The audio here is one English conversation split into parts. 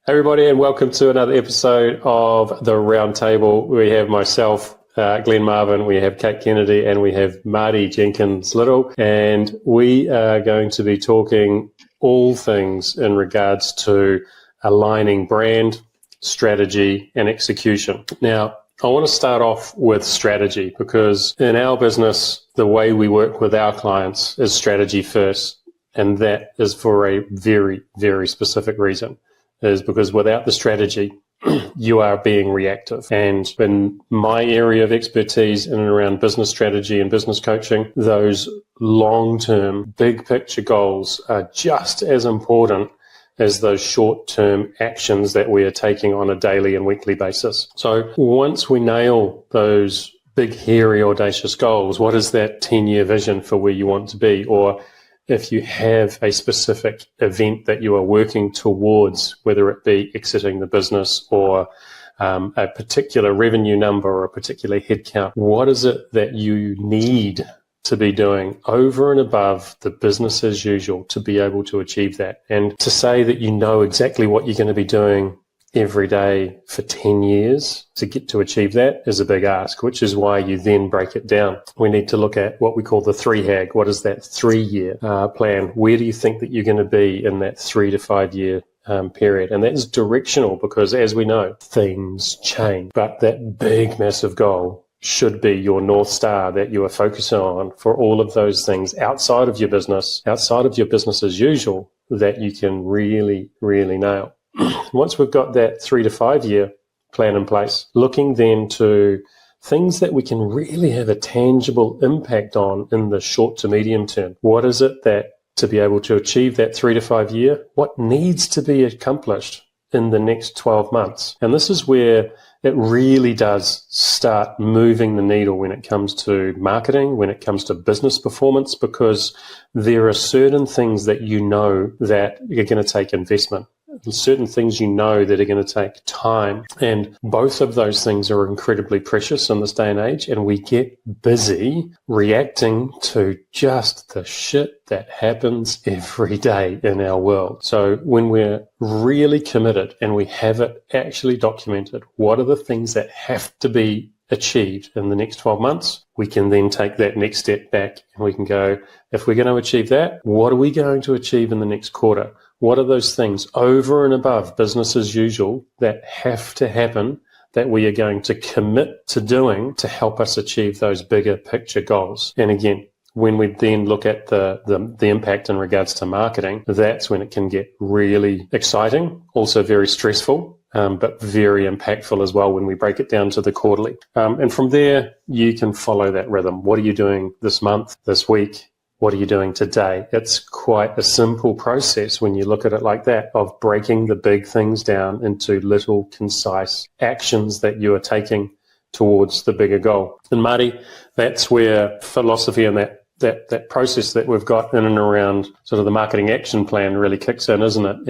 Everybody, and welcome to another episode of the Roundtable. We have myself, Glenn Marvin, we have Kate Kennedy, and we have Marty Jenkins Lyttle, and we are going to be talking all things in regards to aligning brand, strategy, and execution. Now, I want to start off with strategy because in our business, the way we work with our clients is strategy first, and that is for a very, very specific reason. Is because without the strategy, you are being reactive. And in my area of expertise in and around business strategy and business coaching, those long-term, big picture goals are just as important as those short-term actions that we are taking on a daily and weekly basis. So once we nail those big, hairy, audacious goals, what is that 10-year vision for where you want to be? Or if you have a specific event that you are working towards, whether it be exiting the business or a particular revenue number or a particular headcount, what is it that you need to be doing over and above the business as usual to be able to achieve that? And to say that you know exactly what you're going to be doing every day for 10 years to get to achieve that is a big ask, which is why you then break it down. We need to look at what we call the 3-HAG. What is that 3-year plan? Where do you think that you're going to be in that 3 to 5 year period? And that is directional because, as we know, things change. But that big, massive goal should be your North Star that you are focusing on for all of those things outside of your business as usual, that you can really, really nail. Once we've got that 3 to 5 year plan in place, looking then to things that we can really have a tangible impact on in the short to medium term. What is it that to be able to achieve that 3 to 5 year, what needs to be accomplished in the next 12 months? And this is where it really does start moving the needle when it comes to marketing, when it comes to business performance, because there are certain things that you know that are going to take investment. Certain things you know that are going to take time, and both of those things are incredibly precious in this day and age, and we get busy reacting to just the shit that happens every day in our world. So when we're really committed and we have it actually documented, what are the things that have to be achieved in the next 12 months, we can then take that next step back and we can go, if we're going to achieve that, what are we going to achieve in the next quarter? What are those things over and above business as usual that have to happen that we are going to commit to doing to help us achieve those bigger picture goals? And again, when we then look at the impact in regards to marketing, that's when it can get really exciting, also very stressful, but very impactful as well when we break it down to the quarterly. And from there, you can follow that rhythm. What are you doing this month, this week? What are you doing today? It's quite a simple process when you look at it like that, of breaking the big things down into little concise actions that you are taking towards the bigger goal. And Marty, that's where philosophy and that process that we've got in and around sort of the marketing action plan really kicks in, isn't it?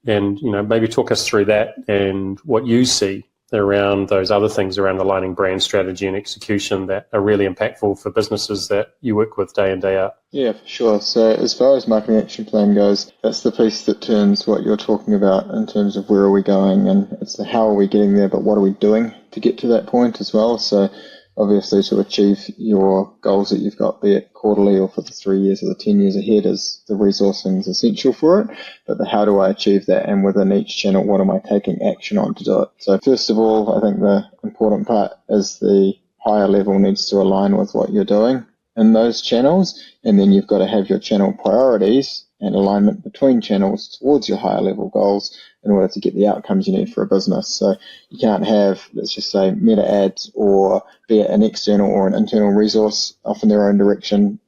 And you know, maybe talk us through that and what you see around those other things around aligning brand strategy and execution that are really impactful for businesses that you work with day in, day out. Yeah, for sure. So as far as marketing action plan goes, that's the piece that turns what you're talking about in terms of where are we going, and it's the how are we getting there, but what are we doing to get to that point as well. So obviously to achieve your goals that you've got, be it quarterly or for the 3 years or the 10 years ahead, is the resourcing is essential for it. But the how do I achieve that, and within each channel, what am I taking action on to do it? So first of all, I think the important part is the higher level needs to align with what you're doing in those channels, and then you've got to have your channel priorities and alignment between channels towards your higher level goals in order to get the outcomes you need for a business. So you can't have, let's just say, meta ads, or be it an external or an internal resource off in their own direction,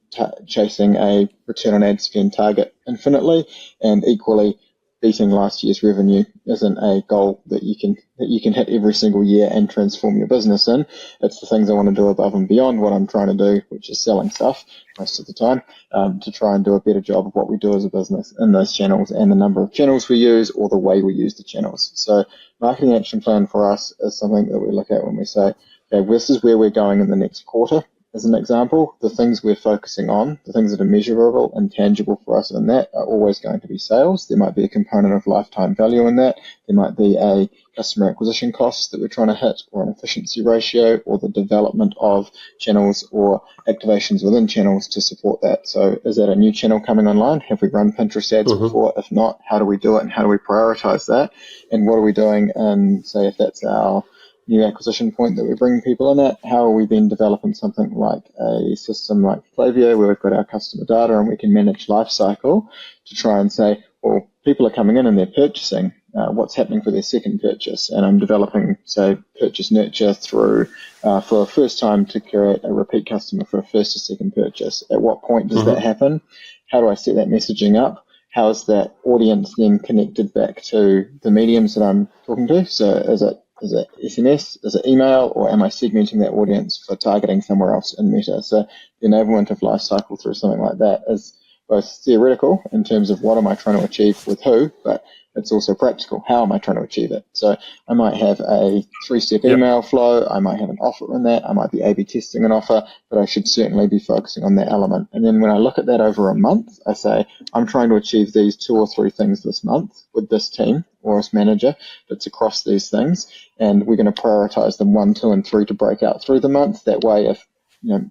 chasing a return on ad spend target infinitely, and equally beating last year's revenue isn't a goal that you can hit every single year and transform your business in. It's the things I want to do above and beyond what I'm trying to do, which is selling stuff most of the time, to try and do a better job of what we do as a business in those channels and the number of channels we use or the way we use the channels. So marketing action plan for us is something that we look at when we say, okay, this is where we're going in the next quarter. as an example, the things we're focusing on, the things that are measurable and tangible for us in that are always going to be sales. There might be a component of lifetime value in that. There might be a customer acquisition cost that we're trying to hit, or an efficiency ratio, or the development of channels or activations within channels to support that. So is that a new channel coming online? Have we run Pinterest ads before? If not, how do we do it and how do we prioritize that? And what are we doing? And say if that's our new acquisition point that we're bringing people in at, how are we then developing something like a system like Klaviyo where we've got our customer data and we can manage life cycle to try and say, well, people are coming in and they're purchasing. What's happening for their second purchase? And I'm developing, say, purchase nurture through for a first time to create a repeat customer for a first or second purchase. At what point does that happen? How do I set that messaging up? How is that audience then connected back to the mediums that I'm talking to? So is it SMS, is it email, or am I segmenting that audience for targeting somewhere else in Meta? So the enablement of lifecycle through something like that is both theoretical in terms of what am I trying to achieve with who, but it's also practical. How am I trying to achieve it? So I might have a 3-step email flow. I might have an offer in that. I might be A/B testing an offer, but I should certainly be focusing on that element. And then when I look at that over a month, I say, I'm trying to achieve these 2 or 3 things this month with this team or as manager that's across these things. And we're going to prioritize them 1, 2, and 3 to break out through the month. That way, if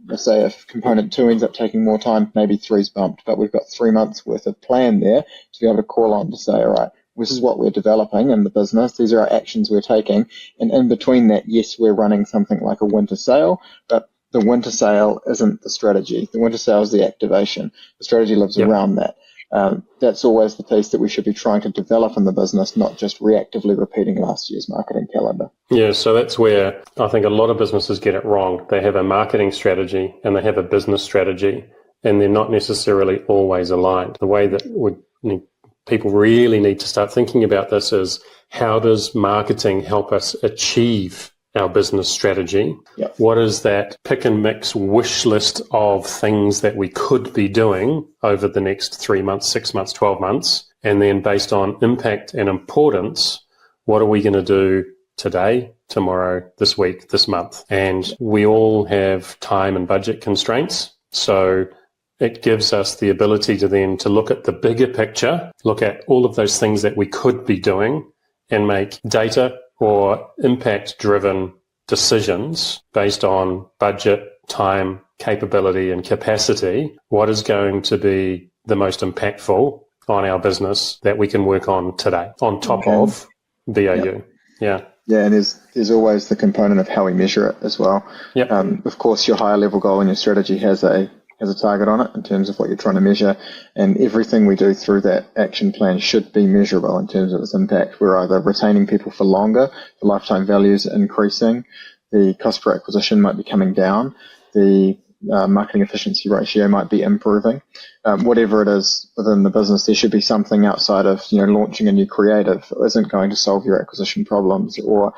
let's say if component 2 ends up taking more time, maybe 3's bumped, but we've got 3 months worth of plan there to be able to call on to say, all right, this is what we're developing in the business. These are our actions we're taking. And in between that, yes, we're running something like a winter sale, but the winter sale isn't the strategy. The winter sale is the activation. The strategy lives around that. That's always the piece that we should be trying to develop in the business, not just reactively repeating last year's marketing calendar. Yeah, so that's where I think a lot of businesses get it wrong. They have a marketing strategy and they have a business strategy, and they're not necessarily always aligned. The way that people really need to start thinking about this is, how does marketing help us achieve our business strategy? Yep. What is that pick and mix wish list of things that we could be doing over the next 3 months, 6 months, 12 months? And then based on impact and importance, what are we going to do today, tomorrow, this week, this month? And we all have time and budget constraints. So it gives us the ability to then to look at the bigger picture, look at all of those things that we could be doing, and make data or impact-driven decisions based on budget, time, capability, and capacity. What is going to be the most impactful on our business that we can work on today, on top of BAU? Yeah. Yeah, and there's always the component of how we measure it as well. Of course, your higher level goal in your strategy has a target on it in terms of what you're trying to measure, and everything we do through that action plan should be measurable in terms of its impact. We're either retaining people for longer, the lifetime value is increasing, the cost per acquisition might be coming down, the marketing efficiency ratio might be improving. Whatever it is within the business, there should be something outside of launching a new creative isn't going to solve your acquisition problems, or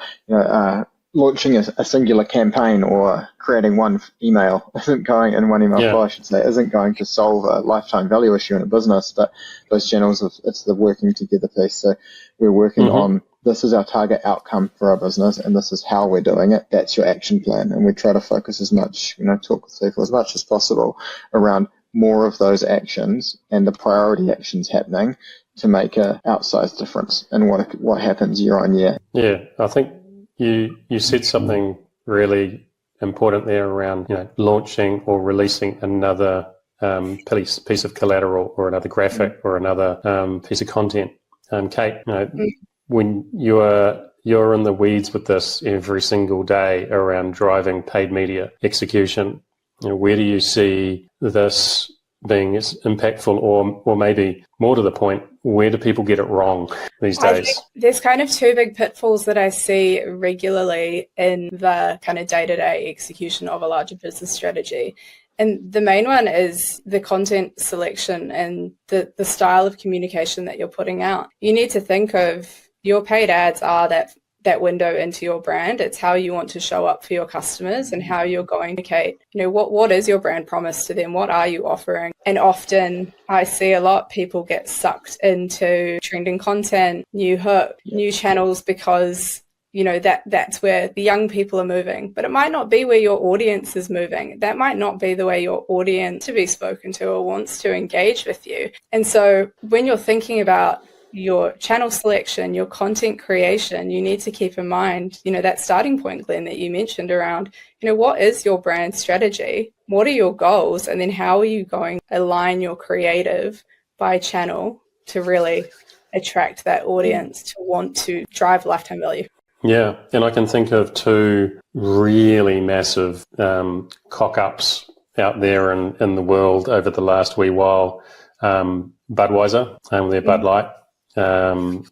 launching a singular campaign or creating one email isn't going in one email flow, I should say, isn't going to solve a lifetime value issue in a business. But those channels, it's the working together piece. So we're working on, this is our target outcome for our business, and this is how we're doing it. That's your action plan. And we try to focus as much, talk with people as much as possible around more of those actions and the priority actions happening to make a outsized difference in what happens year on year. Yeah, I think you said something really important there around launching or releasing another piece of collateral or another graphic or another piece of content. Kate, when you're in the weeds with this every single day around driving paid media execution, where do you see this being as impactful, or maybe more to the point, where do people get it wrong these days? I think there's kind of 2 big pitfalls that I see regularly in the kind of day-to-day execution of a larger business strategy. And the main one is the content selection and the style of communication that you're putting out. You need to think of your paid ads are that window into your brand. It's how you want to show up for your customers and how you're going to communicate. What is your brand promise to them? What are you offering? And often I see a lot people get sucked into trending content, new hook, new channels, because that's where the young people are moving, but it might not be where your audience is moving. That might not be the way your audience to be spoken to or wants to engage with you. And so when you're thinking about your channel selection, your content creation, you need to keep in mind, that starting point, Glenn, that you mentioned around, what is your brand strategy? What are your goals? And then how are you going to align your creative by channel to really attract that audience to want to drive lifetime value? Yeah, and I can think of two really massive cock-ups out there in the world over the last wee while. Budweiser, their Bud Light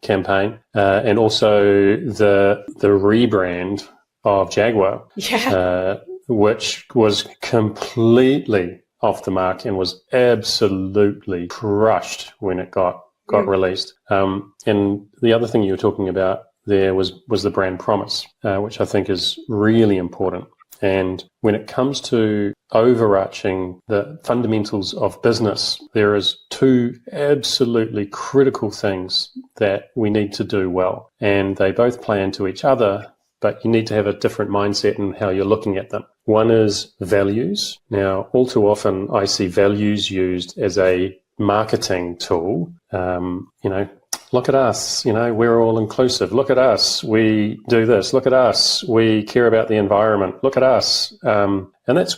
campaign, and also the rebrand of Jaguar, which was completely off the mark and was absolutely crushed when it got released. And the other thing you were talking about there was the brand promise, which I think is really important. And when it comes to overarching the fundamentals of business, there is two absolutely critical things that we need to do well. And they both play into each other, but you need to have a different mindset in how you're looking at them. One is values. Now, all too often I see values used as a marketing tool. Look at us, we're all inclusive. Look at us, we do this. Look at us, we care about the environment. Look at us. And that's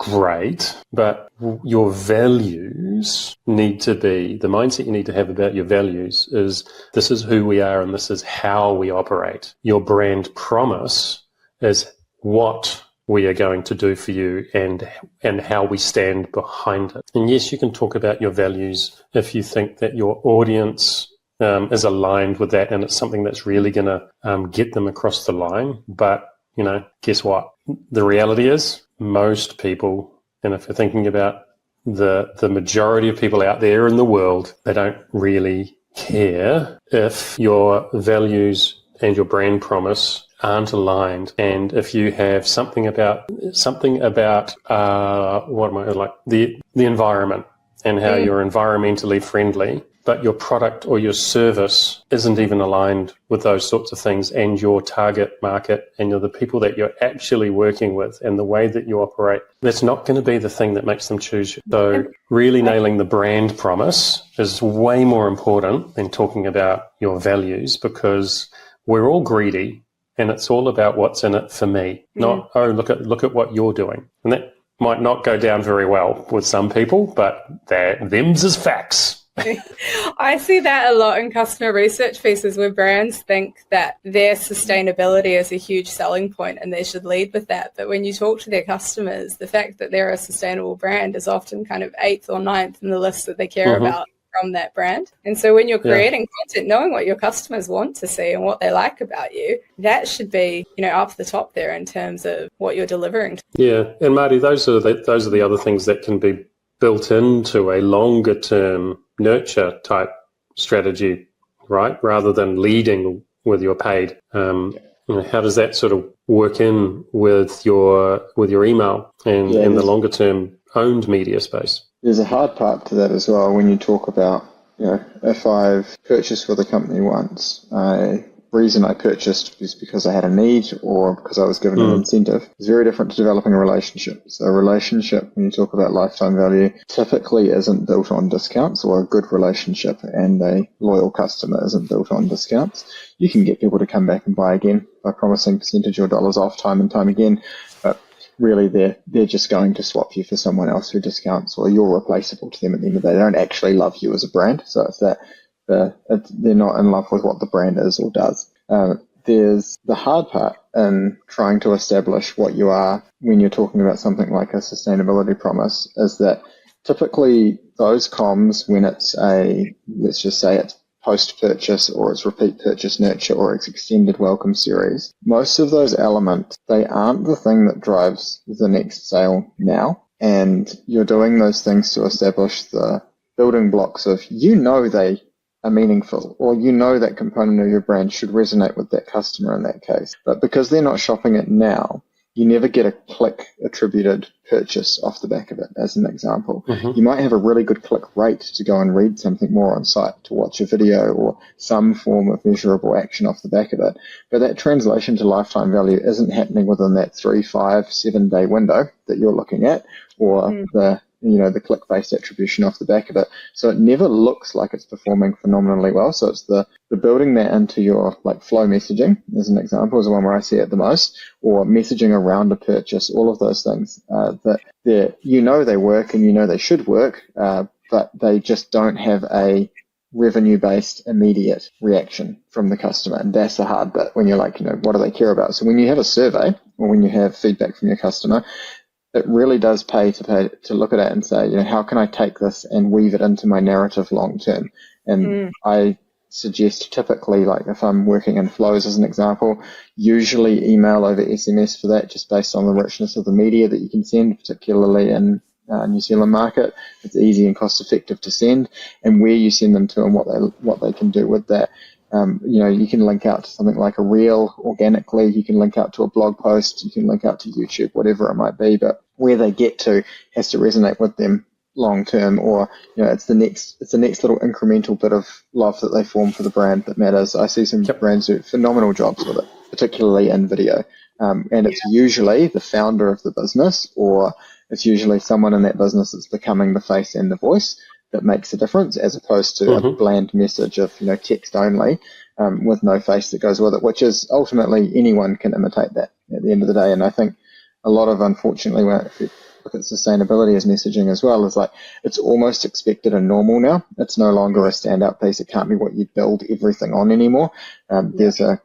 great, but your values need to be, the mindset you need to have about your values is, this is who we are and this is how we operate. Your brand promise is what we are going to do for you and how we stand behind it. And yes, you can talk about your values if you think that your audience is aligned with that and it's something that's really going to get them across the line. But, guess what? The reality is most people, and if you're thinking about the majority of people out there in the world, they don't really care if your values and your brand promise aren't aligned. And if you have something about the environment and how you're environmentally friendly, but your product or your service isn't even aligned with those sorts of things and your target market and the people that you're actually working with and the way that you operate, that's not going to be the thing that makes them choose you. So really nailing the brand promise is way more important than talking about your values, because we're all greedy and it's all about what's in it for me, not, look at what you're doing. And that might not go down very well with some people, but them's is facts. I see that a lot in customer research pieces where brands think that their sustainability is a huge selling point and they should lead with that. But when you talk to their customers, the fact that they're a sustainable brand is often kind of 8th or 9th in the list that they care about from that brand. And so when you're creating content, knowing what your customers want to see and what they like about you, that should be, up the top there in terms of what you're delivering. Yeah. And Marty, those are the other things that can be built into a longer term nurture type strategy, right? Rather than leading with your paid. How does that sort of work in with your email and in the longer term owned media space? There's a hard part to that as well when you talk about, if I've purchased with a company once, reason I purchased is because I had a need or because I was given an incentive. It's very different to developing a relationship. So a relationship, when you talk about lifetime value, typically isn't built on discounts, or a good relationship and a loyal customer isn't built on discounts. You can get people to come back and buy again by promising percentage or dollars off time and time again, but really they're just going to swap you for someone else who discounts, or you're replaceable to them at the end of the day. They don't actually love you as a brand. So it's that they're not in love with what the brand is or does. There's the hard part in trying to establish what you are when you're talking about something like a sustainability promise, is that typically those comms, when it's let's just say it's post-purchase or it's repeat purchase nurture or it's extended welcome series, most of those elements, they aren't the thing that drives the next sale now. And you're doing those things to establish the building blocks of, they are meaningful, or that component of your brand should resonate with that customer in that case. But because they're not shopping it now, you never get a click attributed purchase off the back of it, as an example. You might have a really good click rate to go and read something more on site, to watch a video or some form of measurable action off the back of it. But that translation to lifetime value isn't happening within that 3, 5, 7 day window that you're looking at, or the click-based attribution off the back of it. So it never looks like it's performing phenomenally well. So it's the building that into your flow messaging, as an example, is the one where I see it the most, or messaging around a purchase, all of those things that they work and they should work, but they just don't have a revenue-based immediate reaction from the customer. And that's the hard bit when you're what do they care about? So when you have a survey or when you have feedback from your customer, it really does pay to look at it and say, how can I take this and weave it into my narrative long term? And I suggest typically, if I'm working in flows as an example, usually email over SMS for that, just based on the richness of the media that you can send, particularly in New Zealand market. It's easy and cost effective to send, and where you send them to and what they can do with that. You can link out to something like a reel organically, you can link out to a blog post, you can link out to YouTube, whatever it might be, but where they get to has to resonate with them long term, or it's the next little incremental bit of love that they form for the brand that matters. I see some brands do phenomenal jobs with it, particularly in video, and it's usually the founder of the business, or it's usually someone in that business that's becoming the face and the voice that makes a difference, as opposed to a bland message of text only, with no face that goes with it, which is ultimately anyone can imitate that at the end of the day. And I think a lot of, unfortunately, if you look at sustainability as messaging as well, is it's almost expected and normal now. It's no longer a standout piece. It can't be what you build everything on anymore. It's a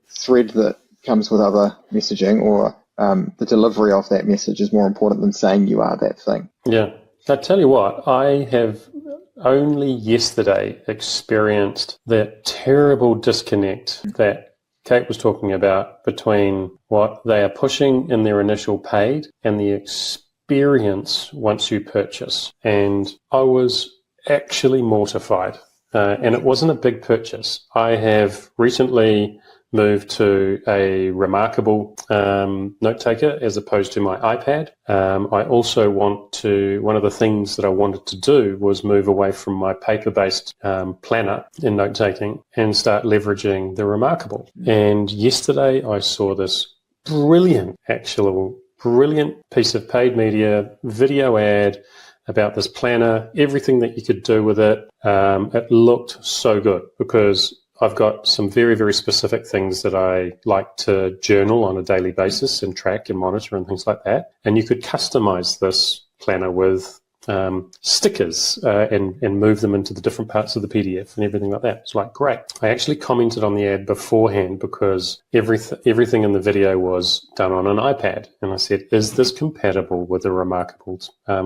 thread that comes with other messaging, or the delivery of that message is more important than saying you are that thing. Yeah. I tell you what, I have only yesterday experienced that terrible disconnect that Kate was talking about between what they are pushing in their initial paid and the experience once you purchase. And I was actually mortified. And it wasn't a big purchase. I have recently moved to a Remarkable note taker as opposed to my iPad. I also one of the things that I wanted to do was move away from my paper-based planner in note taking and start leveraging the Remarkable. And yesterday I saw this brilliant piece of paid media video ad about this planner, everything that you could do with it. It looked so good because I've got some very, very specific things that I like to journal on a daily basis and track and monitor and things like that. And you could customize this planner with stickers and move them into the different parts of the PDF and everything like that. It's great. I actually commented on the ad beforehand because everything in the video was done on an iPad. And I said, is this compatible with the Remarkable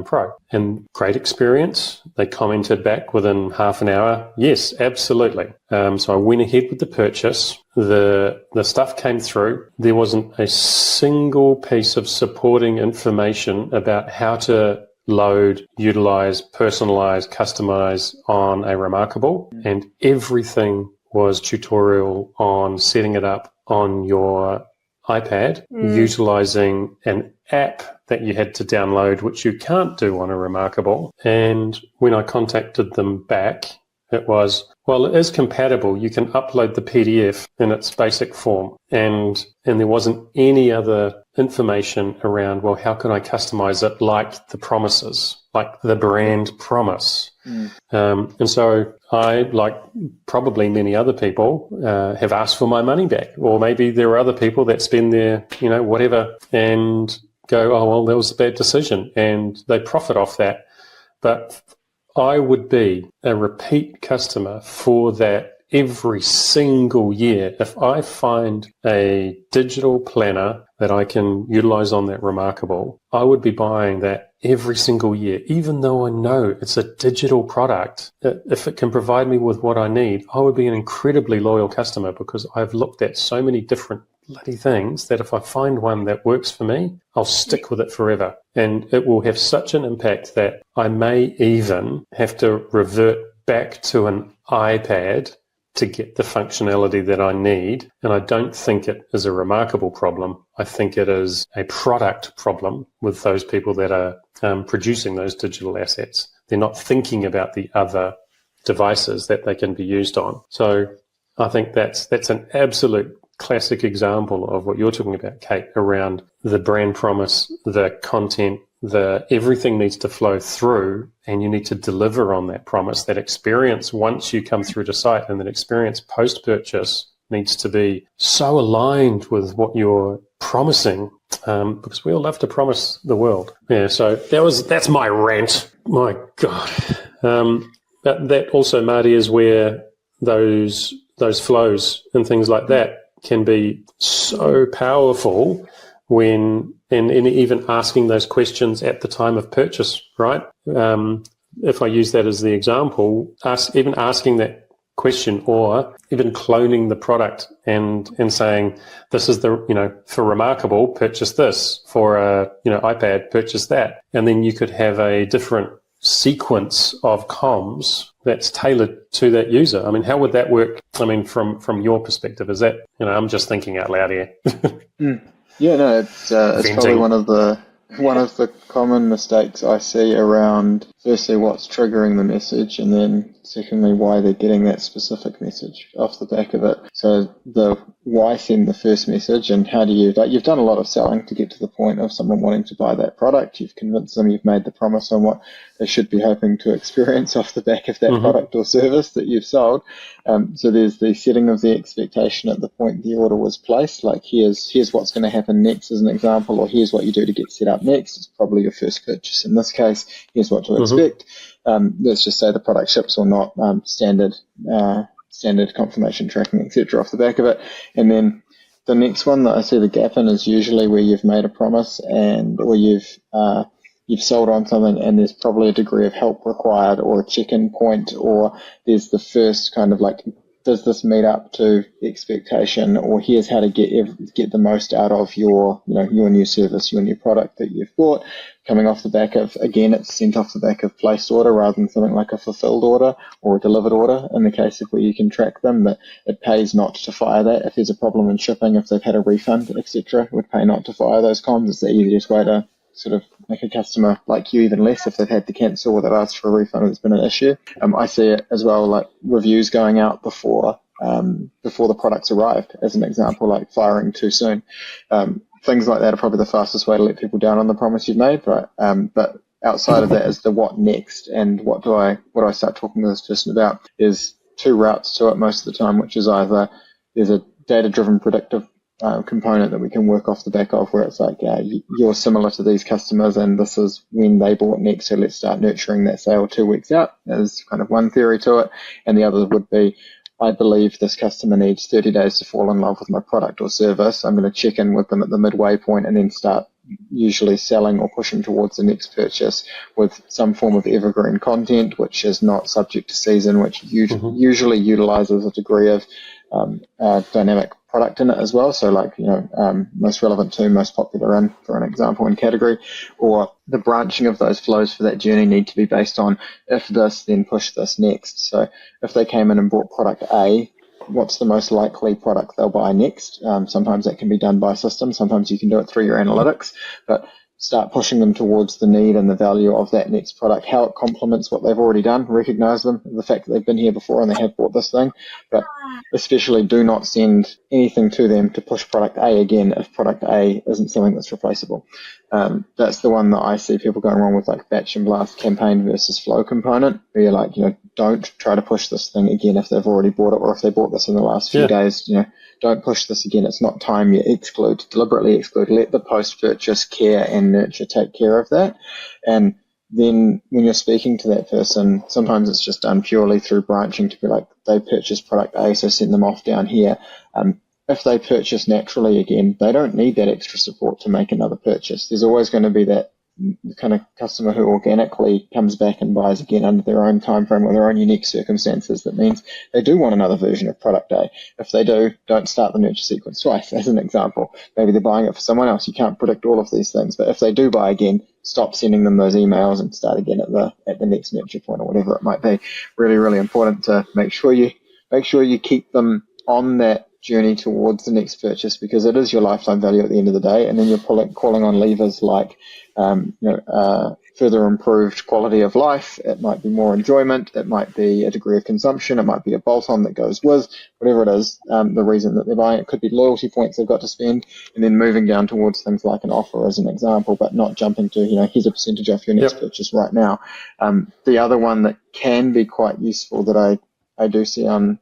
Pro? And great experience. They commented back within half an hour, yes, absolutely. So I went ahead with the purchase. The stuff came through. There wasn't a single piece of supporting information about how to load, utilize, personalize, customize on a Remarkable, and everything was tutorial on setting it up on your iPad, utilizing an app that you had to download, which you can't do on a Remarkable. And when I contacted them back, it was, well, it is compatible. You can upload the PDF in its basic form. And there wasn't any other information around, well, how can I customize it like the promises, like the brand promise? And so I, like probably many other people, have asked for my money back. Or maybe there are other people that spend their, whatever and go, oh, well, that was a bad decision. And they profit off that. But I would be a repeat customer for that every single year. If I find a digital planner that I can utilize on that Remarkable, I would be buying that every single year, even though I know it's a digital product. If it can provide me with what I need, I would be an incredibly loyal customer because I've looked at so many different bloody things that if I find one that works for me, I'll stick with it forever. And it will have such an impact that I may even have to revert back to an iPad to get the functionality that I need. And I don't think it is a remarkable problem. I think it is a product problem with those people that are producing those digital assets. They're not thinking about the other devices that they can be used on. So I think that's an absolute classic example of what you're talking about, Kate, around the brand promise, the content, everything needs to flow through, and you need to deliver on that promise. That experience once you come through the site, and that experience post-purchase needs to be so aligned with what you're promising, because we all love to promise the world. Yeah, so that's my rant. My God. But that also, Marty, is where those flows and things like that can be so powerful when, and even asking those questions at the time of purchase, right? If I use that as the example, even asking that question, or even cloning the product and saying, this is for Remarkable, purchase this, for a iPad, purchase that. And then you could have a different sequence of comms that's tailored to that user. I mean, how would that work? I mean, from your perspective, is that, I'm just thinking out loud here. Yeah, no, it's probably one of the common mistakes I see around, firstly, what's triggering the message, and then secondly, why they're getting that specific message off the back of it. So the why send the first message, and how do you've done a lot of selling to get to the point of someone wanting to buy that product. You've convinced them, you've made the promise on what they should be hoping to experience off the back of that product or service that you've sold. So there's the setting of the expectation at the point the order was placed, like here's what's going to happen next as an example, or here's what you do to get set up next. It's probably your first purchase in this case. Here's what to expect. Let's just say the product ships or not, standard confirmation tracking, etc. off the back of it. And then the next one that I see the gap in is usually where you've made a promise or you've sold on something, and there's probably a degree of help required, or a check-in point, or there's the first kind of like, does this meet up to expectation, or here's how to get the most out of your new service, your new product that you've bought, coming off the back of, again, it's sent off the back of placed order rather than something like a fulfilled order or a delivered order, in the case of where you can track them, that it pays not to fire that. If there's a problem in shipping, if they've had a refund, etc., it would pay not to fire those comms. It's the easiest way to sort of make a customer like you even less if they've had to cancel or they've asked for a refund or there's been an issue. I see it as well, like reviews going out before the product's arrived, as an example, like firing too soon. Things like that are probably the fastest way to let people down on the promise you've made, right? But outside of that is the what next, and what do I start talking to this person about, is two routes to it most of the time, which is either there's a data-driven predictive component that we can work off the back of, where it's like, you're similar to these customers and this is when they bought next, so let's start nurturing that sale 2 weeks out. There's kind of one theory to it. And the other would be, I believe this customer needs 30 days to fall in love with my product or service. I'm going to check in with them at the midway point and then start usually selling or pushing towards the next purchase with some form of evergreen content, which is not subject to season, which usually utilizes a degree of dynamic product in it as well. So like, most relevant to, most popular in, for an example, in category, or the branching of those flows for that journey need to be based on, if this, then push this next. So if they came in and bought product A, what's the most likely product they'll buy next? Sometimes that can be done by system. Sometimes you can do it through your analytics, but start pushing them towards the need and the value of that next product, how it complements what they've already done, recognize them, the fact that they've been here before and they have bought this thing, but especially do not send anything to them to push product A again if product A isn't something that's replaceable. That's the one that I see people going wrong with, like batch and blast campaign versus flow component, where you're like, don't try to push this thing again if they've already bought it, or if they bought this in the last few days, don't push this again. It's not time. You exclude, deliberately exclude. Let the post-purchase care and nurture take care of that. And then when you're speaking to that person, sometimes it's just done purely through branching to be like, they purchased product A, so send them off down here. If they purchase naturally again, they don't need that extra support to make another purchase. There's always going to be that kind of customer who organically comes back and buys again under their own time frame or their own unique circumstances. That means they do want another version of product A. If they do, don't start the nurture sequence twice, as an example. Maybe they're buying it for someone else. You can't predict all of these things, but if they do buy again, stop sending them those emails and start again at the next nurture point or whatever it might be. Really, really important to make sure you make sure you keep them on that journey towards the next purchase, because it is your lifetime value at the end of the day. And then you're calling on levers like further improved quality of life. It might be more enjoyment. It might be a degree of consumption. It might be a bolt-on that goes with whatever it is. The reason that they're buying it could be loyalty points they've got to spend, and then moving down towards things like an offer as an example, but not jumping to, here's a percentage off your next purchase right now. The other one that can be quite useful that I do see on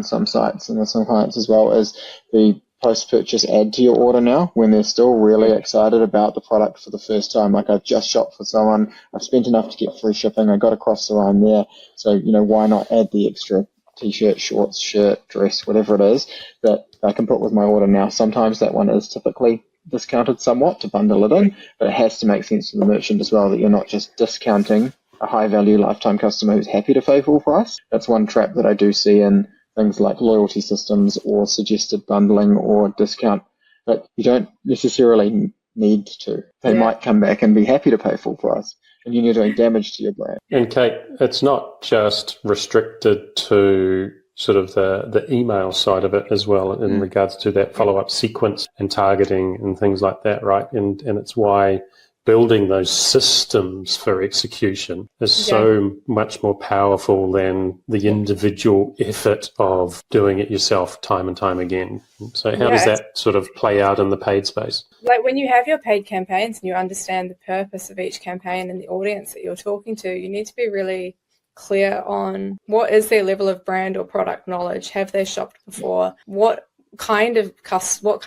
some sites and with some clients as well is the post-purchase add to your order now, when they're still really excited about the product for the first time. Like, I've just shopped for someone, I've spent enough to get free shipping, I got across the line there, so why not add the extra t-shirt, shorts, shirt, dress, whatever it is that I can put with my order now. Sometimes that one is typically discounted somewhat to bundle it in, but it has to make sense to the merchant as well, that you're not just discounting a high-value lifetime customer who's happy to pay full price. That's one trap that I do see in things like loyalty systems or suggested bundling or discount, but you don't necessarily need to. They might come back and be happy to pay full price, and you're doing damage to your brand. And Kate, it's not just restricted to sort of the email side of it as well, in regards to that follow-up sequence and targeting and things like that, right? And it's why building those systems for execution is so much more powerful than the individual effort of doing it yourself time and time again. So how does that sort of play out in the paid space? Like, when you have your paid campaigns and you understand the purpose of each campaign and the audience that you're talking to, you need to be really clear on what is their level of brand or product knowledge. Have they shopped before? What kind of customer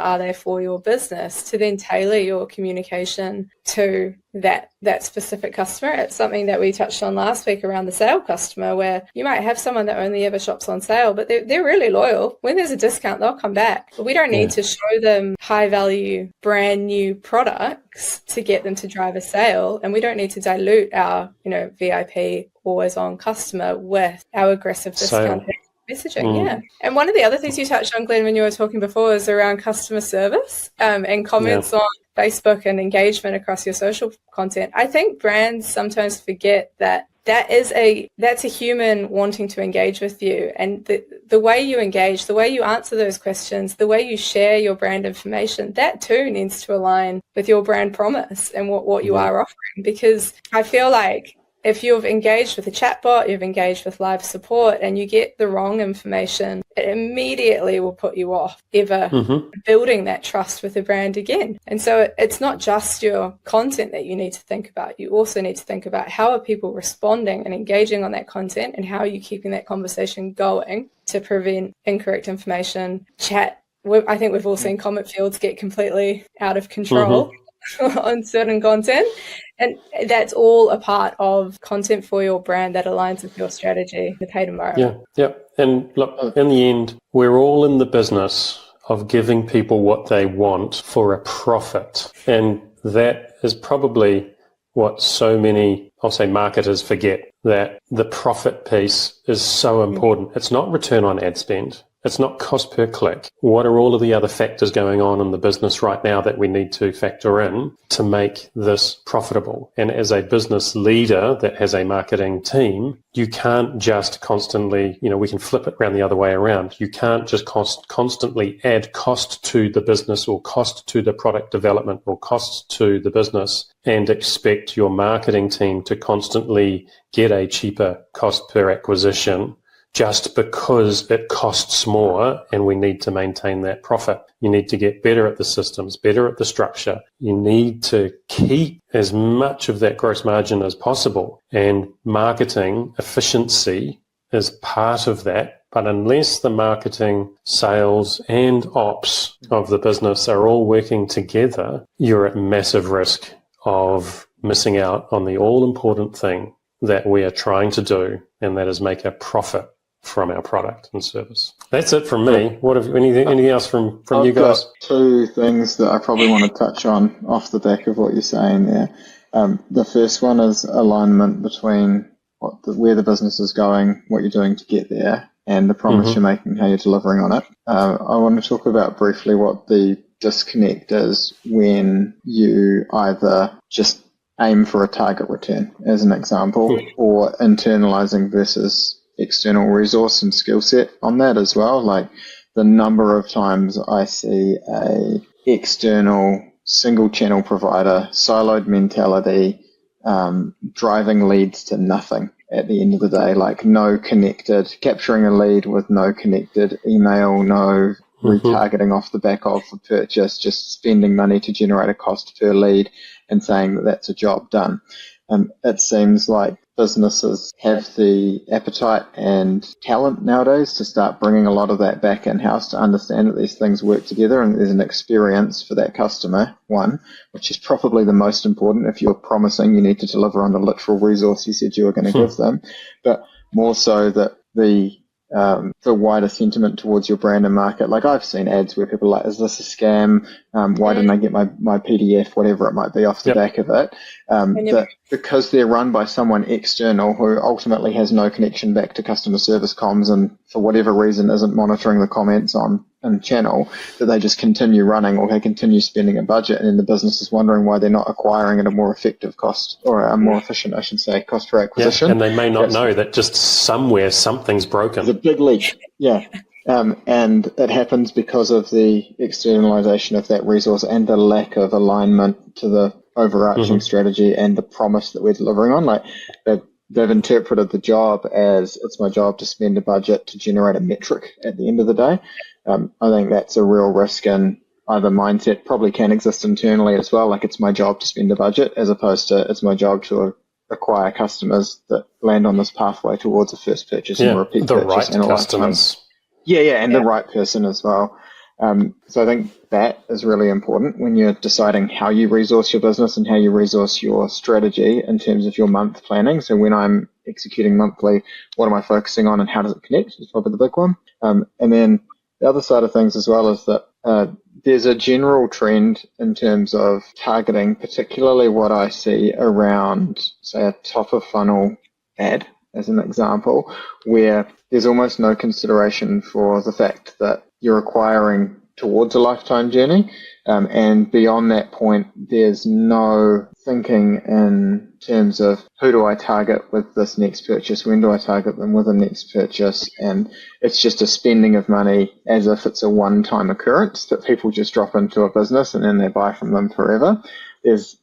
are they for your business, to then tailor your communication to that specific customer. It's something that we touched on last week around the sale customer, where you might have someone that only ever shops on sale, but they're really loyal. When there's a discount, they'll come back. But we don't need to show them high value, brand new products to get them to drive a sale. And we don't need to dilute our, VIP always on customer with our aggressive discount messaging. And one of the other things you touched on, Glenn, when you were talking before, is around customer service and comments on Facebook and engagement across your social content. I think brands sometimes forget that that's a human wanting to engage with you, and the way you engage, the way you answer those questions, the way you share your brand information, that too needs to align with your brand promise and what you are offering. Because I feel like if you've engaged with a chatbot, you've engaged with live support, and you get the wrong information, it immediately will put you off ever building that trust with the brand again. And so it's not just your content that you need to think about. You also need to think about how are people responding and engaging on that content, and how are you keeping that conversation going to prevent incorrect information. I think we've all seen comment fields get completely out of control on certain content. And that's all a part of content for your brand that aligns with your strategy, the paid environment. Yeah. And look, in the end, we're all in the business of giving people what they want for a profit. And that is probably what so many, I'll say, marketers forget, that the profit piece is so important. It's not return on ad spend. It's not cost per click. What are all of the other factors going on in the business right now that we need to factor in to make this profitable? And as a business leader that has a marketing team, you can't just constantly, we can flip it around the other way around. You can't just constantly add cost to the business or cost to the product development or cost to the business and expect your marketing team to constantly get a cheaper cost per acquisition just because it costs more and we need to maintain that profit. You need to get better at the systems, better at the structure. You need to keep as much of that gross margin as possible. And marketing efficiency is part of that. But unless the marketing, sales, and ops of the business are all working together, you're at massive risk of missing out on the all-important thing that we are trying to do, and that is make a profit from our product and service. That's it from me. What have anything else from you guys? Got two things that I probably want to touch on off the back of what you're saying there. The first one is alignment between where the business is going, what you're doing to get there, and the promise you're making, how you're delivering on it. I want to talk about briefly what the disconnect is when you either just aim for a target return, as an example, or internalizing versus external resource and skill set on that as well. Like the number of times I see a external single channel provider, siloed mentality, driving leads to nothing at the end of the day, like no connected, capturing a lead with no connected email, no retargeting off the back of the purchase, just spending money to generate a cost per lead and saying that that's a job done. It seems like businesses have the appetite and talent nowadays to start bringing a lot of that back in-house to understand that these things work together and there's an experience for that customer, one, which is probably the most important. If you're promising you need to deliver on the literal resource you said you were going to give them, but more so that the wider sentiment towards your brand and market. Like I've seen ads where people are like, is this a scam? Why didn't I get my PDF, whatever it might be, off the back of it? That because they're run by someone external who ultimately has no connection back to customer service comms and for whatever reason isn't monitoring the comments on the channel, that they just continue running or they continue spending a budget, and then the business is wondering why they're not acquiring at a more effective cost, or a more efficient, I should say, cost per acquisition. Yeah, and they may not know that just somewhere something's broken. There's a big leak, and it happens because of the externalization of that resource and the lack of alignment to the overarching strategy and the promise that we're delivering on. Like they've interpreted the job as it's my job to spend a budget to generate a metric at the end of the day. I think that's a real risk, and either mindset probably can exist internally as well. Like it's my job to spend a budget, as opposed to it's my job to acquire customers that land on this pathway towards a first purchase and a repeat the purchase right and a customers. lifetime. And the right person as well. So I think that is really important when you're deciding how you resource your business and how you resource your strategy in terms of your month planning. So when I'm executing monthly, what am I focusing on and how does it connect is probably the big one. And then the other side of things as well is that there's a general trend in terms of targeting, particularly what I see around, say, a top of funnel ad, as an example, where there's almost no consideration for the fact that you're acquiring towards a lifetime journey. And beyond that point, there's no thinking in terms of who do I target with this next purchase, when do I target them with the next purchase, and it's just a spending of money as if it's a one-time occurrence that people just drop into a business and then they buy from them forever.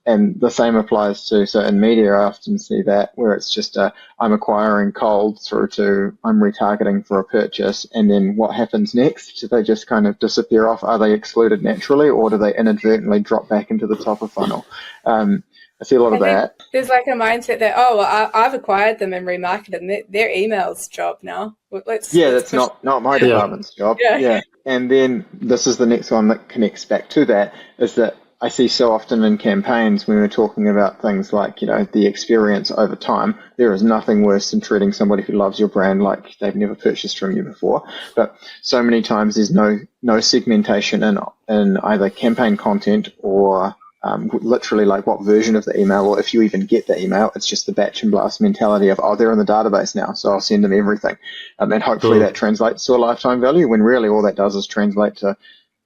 And the same applies to, so in media I often see that where it's just I'm acquiring cold through to I'm retargeting for a purchase, and then what happens next? Do they just kind of disappear off? Are they excluded naturally, or do they inadvertently drop back into the top of funnel? I see a lot of that. There's like a mindset that, I've acquired them and remarketed them. Their email's job now. That's not my department's job. Yeah. And then this is the next one that connects back to that, is that I see so often in campaigns when we're talking about things like, the experience over time, there is nothing worse than treating somebody who loves your brand like they've never purchased from you before. But so many times there's no segmentation in either campaign content or literally like what version of the email, or if you even get the email, it's just the batch and blast mentality of, they're in the database now, so I'll send them everything. And hopefully that translates to a lifetime value, when really all that does is translate to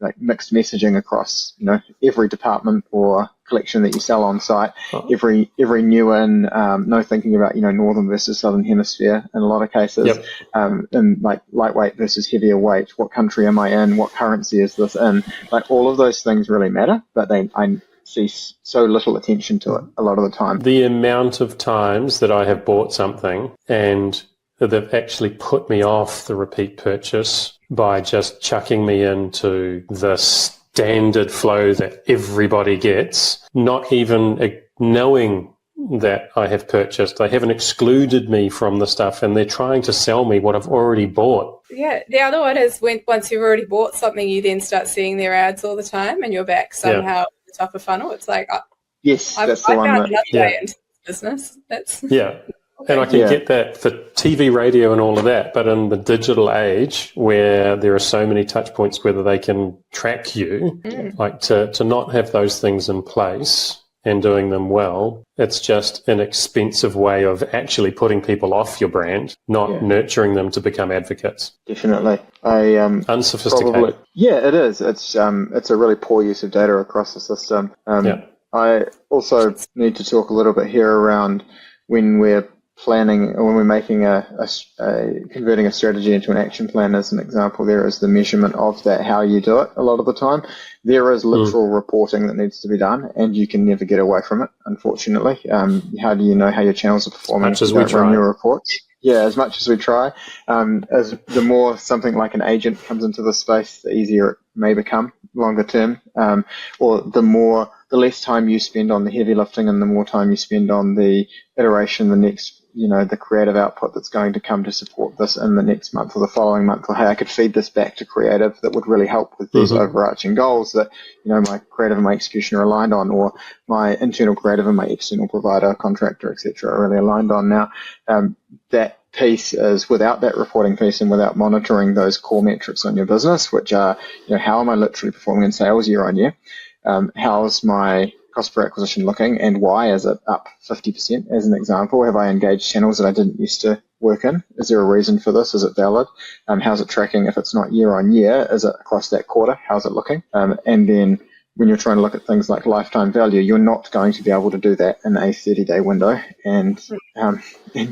like mixed messaging across, every department or collection that you sell on site, every new in, no thinking about, northern versus southern hemisphere in a lot of cases, and like lightweight versus heavier weight, what country am I in, what currency is this in, like all of those things really matter, but I see so little attention to it a lot of the time. The amount of times that I have bought something and they've actually put me off the repeat purchase by just chucking me into the standard flow that everybody gets, not even knowing that I have purchased. They haven't excluded me from the stuff, and they're trying to sell me what I've already bought. Yeah, the other one is once you've already bought something, you then start seeing their ads all the time and you're back somehow at the top of funnel. It's like, yes, that's I the one found that, another way into business. That's And I can get that for TV, radio and all of that, but in the digital age where there are so many touch points, whether they can track you, like to not have those things in place and doing them well, it's just an expensive way of actually putting people off your brand, not nurturing them to become advocates. Definitely. Unsophisticated. It is. It's a really poor use of data across the system. I also need to talk a little bit here around when we're planning, or when we're making converting a strategy into an action plan, as an example, there is the measurement of that, how you do it a lot of the time. There is literal reporting that needs to be done, and you can never get away from it, unfortunately. How do you know how your channels are performing if you don't run your reports? Yeah, as much as we try. As the more something like an agent comes into the space, the easier it may become longer term, or the less time you spend on the heavy lifting and the more time you spend on the iteration, the next, the creative output that's going to come to support this in the next month or the following month, or hey, I could feed this back to creative that would really help with these overarching goals that, my creative and my execution are aligned on, or my internal creative and my external provider, contractor, etc. are really aligned on. Now, that piece is, without that reporting piece and without monitoring those core metrics on your business, which are, how am I literally performing in sales year on year? How's my cost per acquisition looking, and why is it up 50% as an example? Have I engaged channels that I didn't used to work in? Is there a reason for this? Is it valid? How's it tracking? If it's not year on year, is it across that quarter? How's it looking? And then when you're trying to look at things like lifetime value, you're not going to be able to do that in a 30-day window and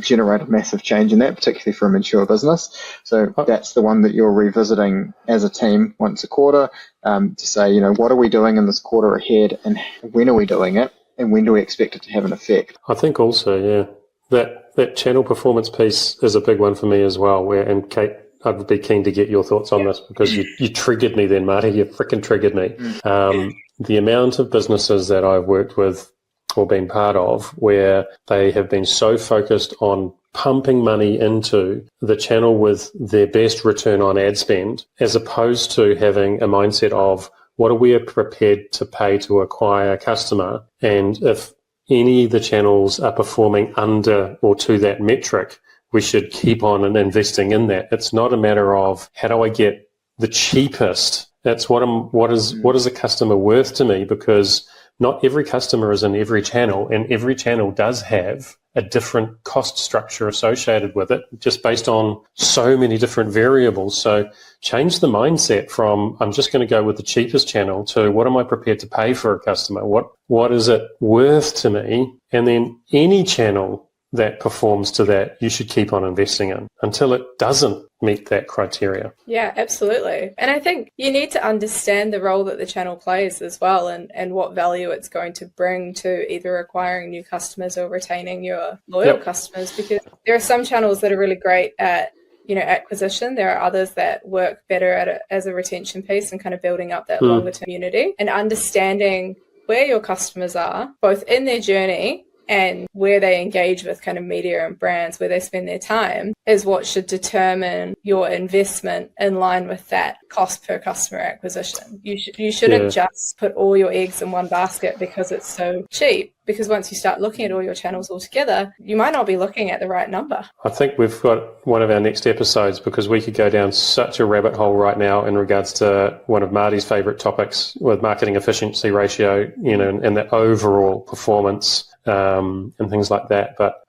generate a massive change in that, particularly for a mature business. So that's the one that you're revisiting as a team once a quarter, to say, what are we doing in this quarter ahead, and when are we doing it, and when do we expect it to have an effect? I think also, that channel performance piece is a big one for me as well, and Kate, I'd be keen to get your thoughts on this, because you triggered me then, Marty. You freaking triggered me. The amount of businesses that I've worked with or been part of where they have been so focused on pumping money into the channel with their best return on ad spend, as opposed to having a mindset of what are we prepared to pay to acquire a customer, and if any of the channels are performing under or to that metric, we should keep on and investing in that. It's not a matter of how do I get the cheapest. That's what is a customer worth to me, because not every customer is in every channel, and every channel does have a different cost structure associated with it, just based on so many different variables. So change the mindset from I'm just going to go with the cheapest channel to what am I prepared to pay for a customer? What is it worth to me? And then any channel that performs to that, you should keep on investing in until it doesn't meet that criteria. Yeah, absolutely. And I think you need to understand the role that the channel plays as well, and what value it's going to bring to either acquiring new customers or retaining your loyal customers, because there are some channels that are really great at acquisition. There are others that work better at it as a retention piece and kind of building up that longer term community, and understanding where your customers are, both in their journey and where they engage with kind of media and brands, where they spend their time, is what should determine your investment in line with that cost per customer acquisition. You shouldn't just put all your eggs in one basket because it's so cheap, because once you start looking at all your channels all together, you might not be looking at the right number. I think we've got one of our next episodes, because we could go down such a rabbit hole right now in regards to one of Marty's favorite topics with marketing efficiency ratio, and the overall performance and things like that. But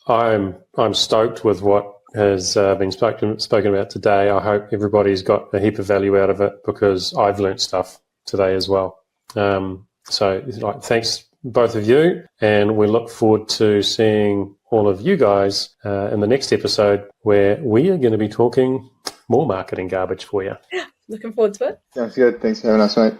I'm stoked with what has been spoken about today. I hope everybody's got a heap of value out of it, because I've learnt stuff today as well. So thanks both of you, and we look forward to seeing all of you guys in the next episode, where we are going to be talking more marketing garbage for you. Looking forward to it. Sounds good. Thanks for having us, mate.